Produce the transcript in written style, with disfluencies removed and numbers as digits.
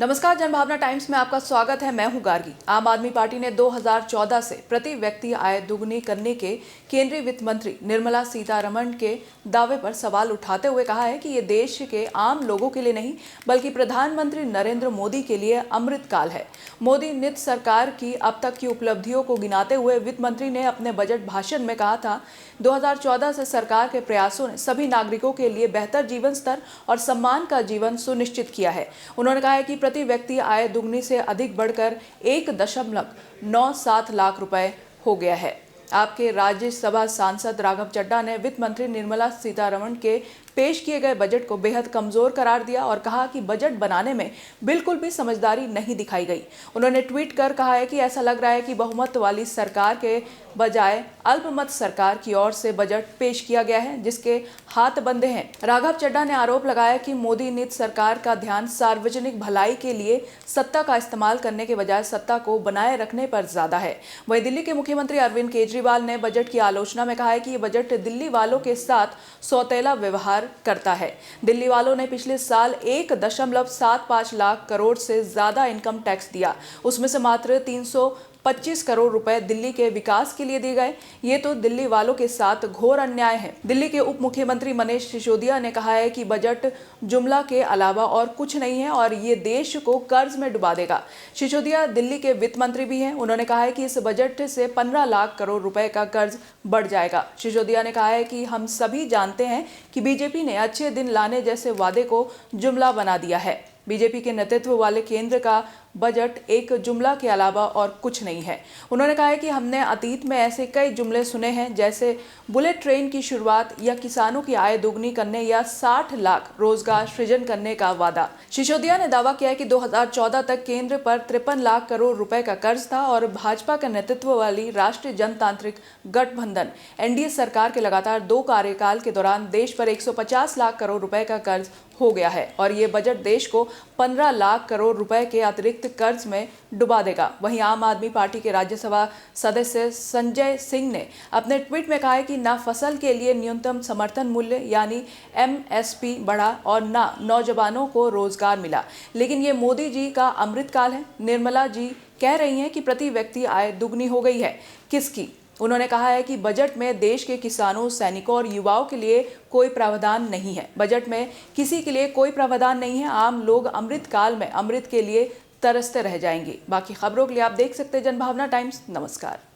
नमस्कार, जनभावना टाइम्स में आपका स्वागत है। मैं हूं गार्गी। आम आदमी पार्टी ने 2014 से प्रति व्यक्ति आय दुगनी करने के केंद्रीय वित्त मंत्री निर्मला सीतारमण के दावे पर सवाल उठाते हुए कहा है कि ये देश के आम लोगों के लिए नहीं बल्कि प्रधानमंत्री नरेंद्र मोदी के लिए अमृत काल है। मोदी नित सरकार की अब तक की उपलब्धियों को गिनाते हुए वित्त मंत्री ने अपने बजट भाषण में कहा था, 2014 से सरकार के प्रयासों ने सभी नागरिकों के लिए बेहतर जीवन स्तर और सम्मान का जीवन सुनिश्चित किया है। उन्होंने कहा है कि प्रति व्यक्ति आय दुगनी से अधिक बढ़कर 1.97 लाख रुपए हो गया है। आपके राज्यसभा सांसद राघव चड्ढा ने वित्त मंत्री निर्मला सीतारमण के पेश किए गए बजट को बेहद कमजोर करार दिया और कहा कि बजट बनाने में बिल्कुल भी समझदारी नहीं दिखाई गई। उन्होंने ट्वीट कर कहा है कि ऐसा लग रहा है कि बहुमत वाली सरकार के बजाय अल्पमत सरकार की ओर से बजट पेश किया गया है जिसके हाथ बंधे हैं। राघव चड्ढा ने आरोप लगाया कि मोदी नीत सरकार का ध्यान सार्वजनिक भलाई के लिए सत्ता का इस्तेमाल करने के बजाय सत्ता को बनाए रखने पर ज्यादा है। वहीं दिल्ली के मुख्यमंत्री अरविंद केजरीवाल ने बजट की आलोचना में कहा है कि ये बजट दिल्ली वालों के साथ सौतेला व्यवहार करता है। दिल्ली वालों ने पिछले साल 1.75 लाख करोड़ से ज्यादा इनकम टैक्स दिया, उसमें से मात्र 325 करोड़ रुपए दिल्ली के विकास के लिए दिए गए। ये तो दिल्ली वालों के साथ घोर अन्याय है। दिल्ली के उप मुख्यमंत्री मनीष सिसोदिया ने कहा है कि बजट जुमला के अलावा और कुछ नहीं है और ये देश को कर्ज में डुबा देगा। सिसोदिया दिल्ली के वित्त मंत्री भी हैं। उन्होंने कहा है कि इस बजट से 15 लाख करोड़ रुपए का कर्ज बढ़ जाएगा। सिसोदिया ने कहा है कि हम सभी जानते हैं कि बीजेपी ने अच्छे दिन लाने जैसे वादे को जुमला बना दिया है। बीजेपी के नेतृत्व वाले केंद्र का बजट एक जुमला के अलावा और कुछ नहीं है। उन्होंने कहा है कि हमने अतीत में ऐसे कई जुमले सुने हैं, जैसे बुलेट ट्रेन की शुरुआत या किसानों की आय दोगुनी करने या 60 लाख रोजगार सृजन करने का वादा। सिसोदिया ने दावा किया है कि 2014 तक केंद्र पर 53 लाख करोड़ रुपए का कर्ज था और भाजपा के नेतृत्व वाली राष्ट्रीय जनतांत्रिक गठबंधन एनडीए सरकार के लगातार 2 कार्यकाल के दौरान देश पर 150 लाख करोड़ रुपए का कर्ज हो गया है और ये बजट देश को 15 लाख करोड़ रुपए के अतिरिक्त कर्ज में डुबा देगा। वहीं आम आदमी पार्टी के राज्यसभा सदस्य संजय सिंह ने अपने ट्वीट में कहा है कि ना फसल के लिए न्यूनतम समर्थन मूल्य यानी एमएसपी बढ़ा और ना नौजवानों को रोजगार मिला, लेकिन ये मोदी जी का अमृतकाल है। निर्मला जी कह रही हैं कि प्रति व्यक्ति आय दुगनी हो गई है, किसकी? उन्होंने कहा है कि बजट में देश के किसानों, सैनिकों और युवाओं के लिए कोई प्रावधान नहीं है। बजट में किसी के लिए कोई प्रावधान नहीं है। आम लोग अमृत काल में अमृत के लिए तरसते रह जाएंगे। बाकी खबरों के लिए आप देख सकते हैं जनभावना टाइम्स। नमस्कार।